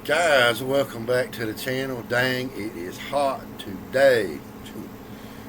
Guys, welcome back to the channel. Dang, it is hot today.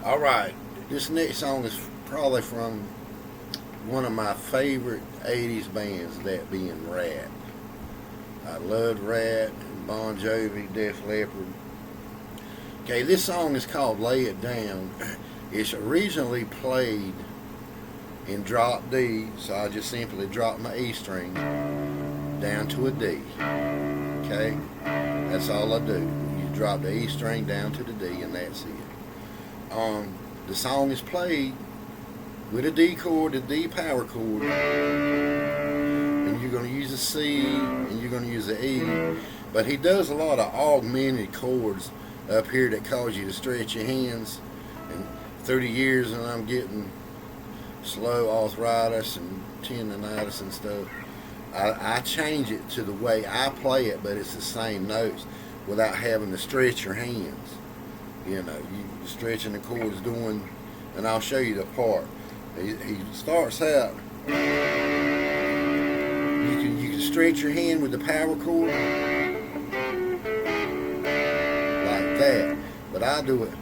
Alright, this next song is probably from one of my favorite 80s bands, that being Ratt. I loved Ratt, Bon Jovi, Def Leppard. Okay, this song is called Lay It Down. It's originally played in drop D, so I just simply drop my E string down to a D. Okay, that's all I do. You drop the E string down to the D, and that's it. The song is played with a D chord, a D power chord, and you're going to use a C, and you're going to use a E. But he does a lot of augmented chords up here that cause you to stretch your hands. And through the years, and I'm getting slow arthritis and tendonitis and stuff, I change it to the way I play it, but it's the same notes without having to stretch your hands. You know, you stretching the chords doing, and I'll show you the part. He starts out, you can stretch your hand with the power chord like that, but I do it.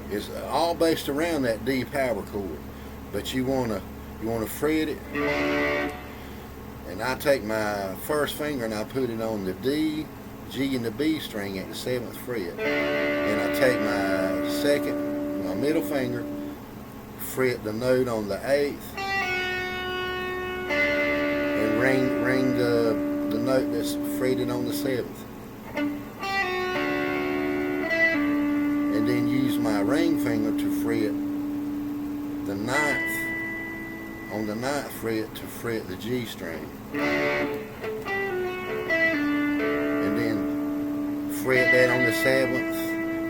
It's all based around that D power chord, but you wanna fret it. And I take my first finger and I put it on the D, G, and the B string at the 7th fret. And I take my middle finger, fret the note on the 8th, and ring the note that's fretted on the 7th. And then use my ring finger to fret the 9th, on the 9th fret to fret the G string. And then fret that on the 7th,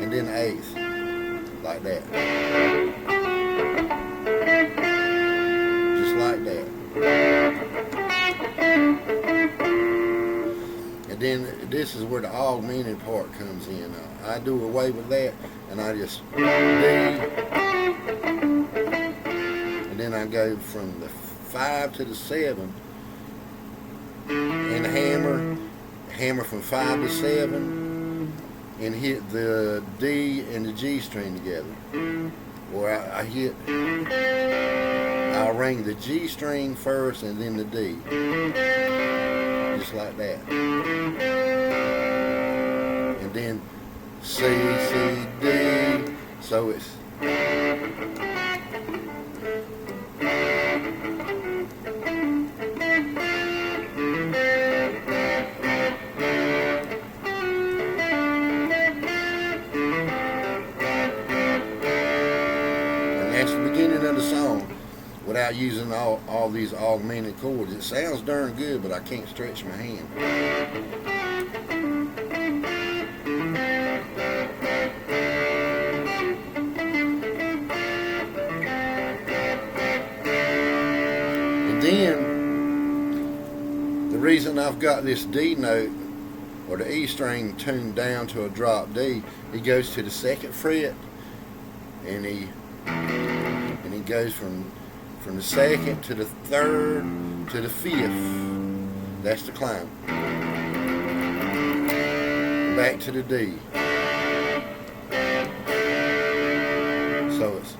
and then 8th, like that. Just like that. And then this is where the augmented part comes in. I do away with that, and I just D, and then I go from the 5 to the 7, and hammer from 5 to 7, and hit the D and the G string together. Or I'll ring the G string first and then the D, just like that. And then C, C, D, so it's that's the beginning of the song without using all these augmented chords. It sounds darn good, but I can't stretch my hand. And then, the reason I've got this D note, or the E string, tuned down to a drop D, it goes to the 2nd fret, and he goes from the 2nd to the 3rd to the 5th. That's the climb. Back to the D. So it's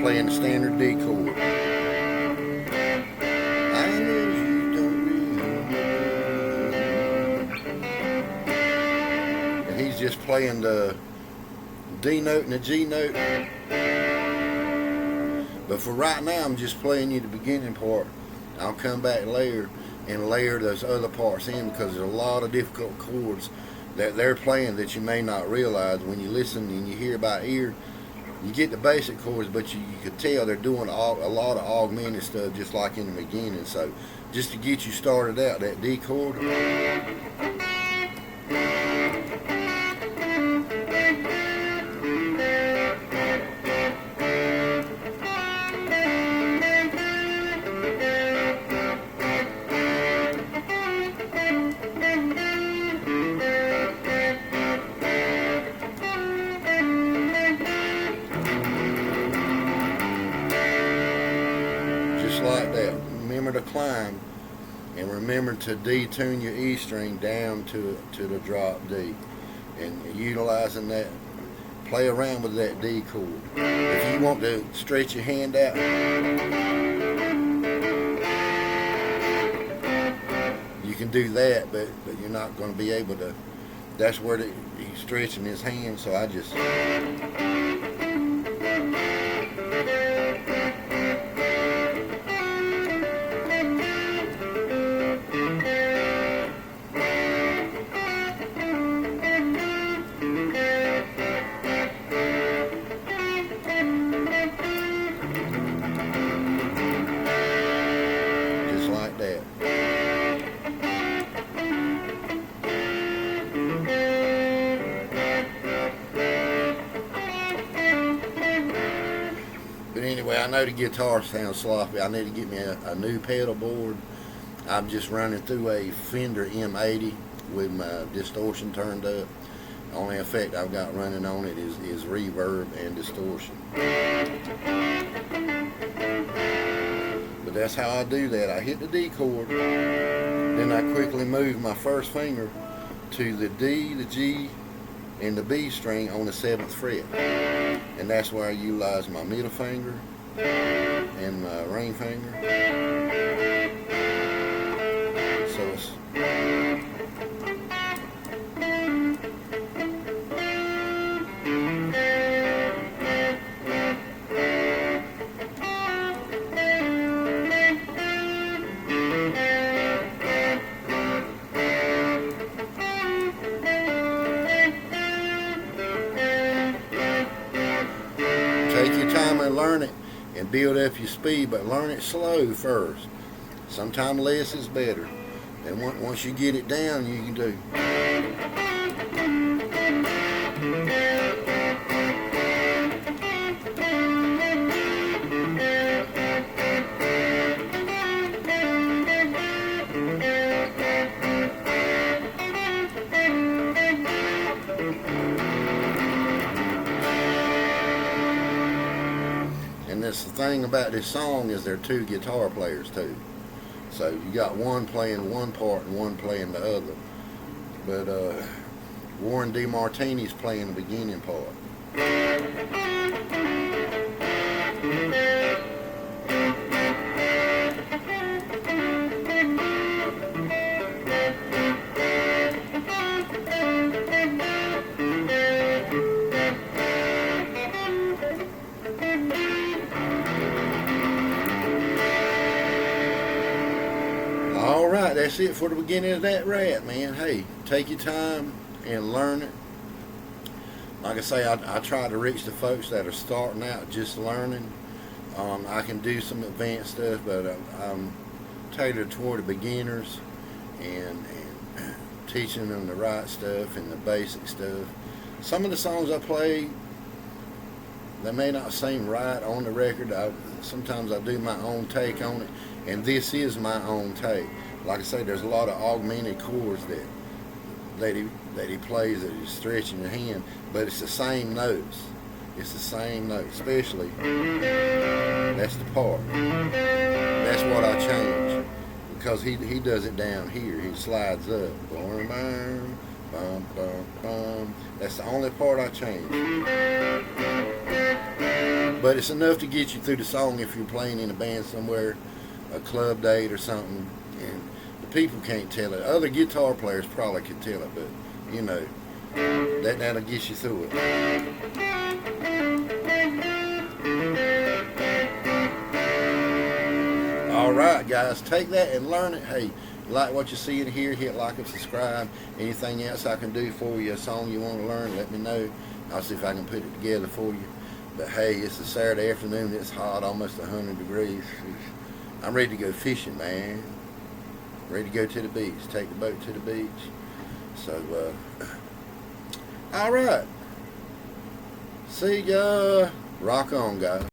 playing the standard D chord. I know you don't remember. And he's just playing the D note and the G note. But for right now, I'm just playing you the beginning part. I'll come back later and layer those other parts in, because there's a lot of difficult chords that they're playing that you may not realize when you listen and you hear by ear. You get the basic chords, but you could tell they're doing a lot of augmented stuff just like in the beginning. So just to get you started out, that D chord. Just like that. Remember to climb, and remember to detune your E string down to the drop D, and utilizing that, play around with that D chord. If you want to stretch your hand out, you can do that, but you're not going to be able to. That's where he's stretching his hand, so I just. Just like that. But anyway, I know the guitar sounds sloppy. I need to get me a new pedal board. I'm just running through a Fender M80 with my distortion turned up. The only effect I've got running on it is reverb and distortion. But that's how I do that. I hit the D chord, then I quickly move my first finger to the D, the G, and the B string on the 7th fret. And that's where I utilize my middle finger and my ring finger. So it's take your time and learn it and build up your speed, but learn it slow first. Sometimes less is better. And once you get it down, you can do. And that's the thing about this song is there are two guitar players too. So you got one playing one part and one playing the other. But Warren DeMartini's playing the beginning part. Alright, that's it for the beginning of that Ratt, man. Hey, take your time and learn it. Like I say, I try to reach the folks that are starting out just learning. I can do some advanced stuff, but I'm tailored toward the beginners and teaching them the right stuff and the basic stuff. Some of the songs I play, they may not seem right on the record. Sometimes I do my own take on it, and this is my own take. Like I say, there's a lot of augmented chords that he plays that is stretching your hand, but it's the same notes. It's the same note, especially that's the part. That's what I change, because he does it down here. He slides up. Bum, bum, bum, bum, bum. That's the only part I change. But it's enough to get you through the song if you're playing in a band somewhere, a club date or something, and the people can't tell it. Other guitar players probably could tell it, but you know, that'll get you through it. Alright guys, take that and learn it. Hey, like what you see in here, hit like and subscribe. Anything else I can do for you, a song you want to learn, let me know. I'll see if I can put it together for you. But hey, it's a Saturday afternoon. It's hot, almost 100 degrees. I'm ready to go fishing, man. Ready to go to the beach. Take the boat to the beach. So, all right. See ya. Rock on, guys.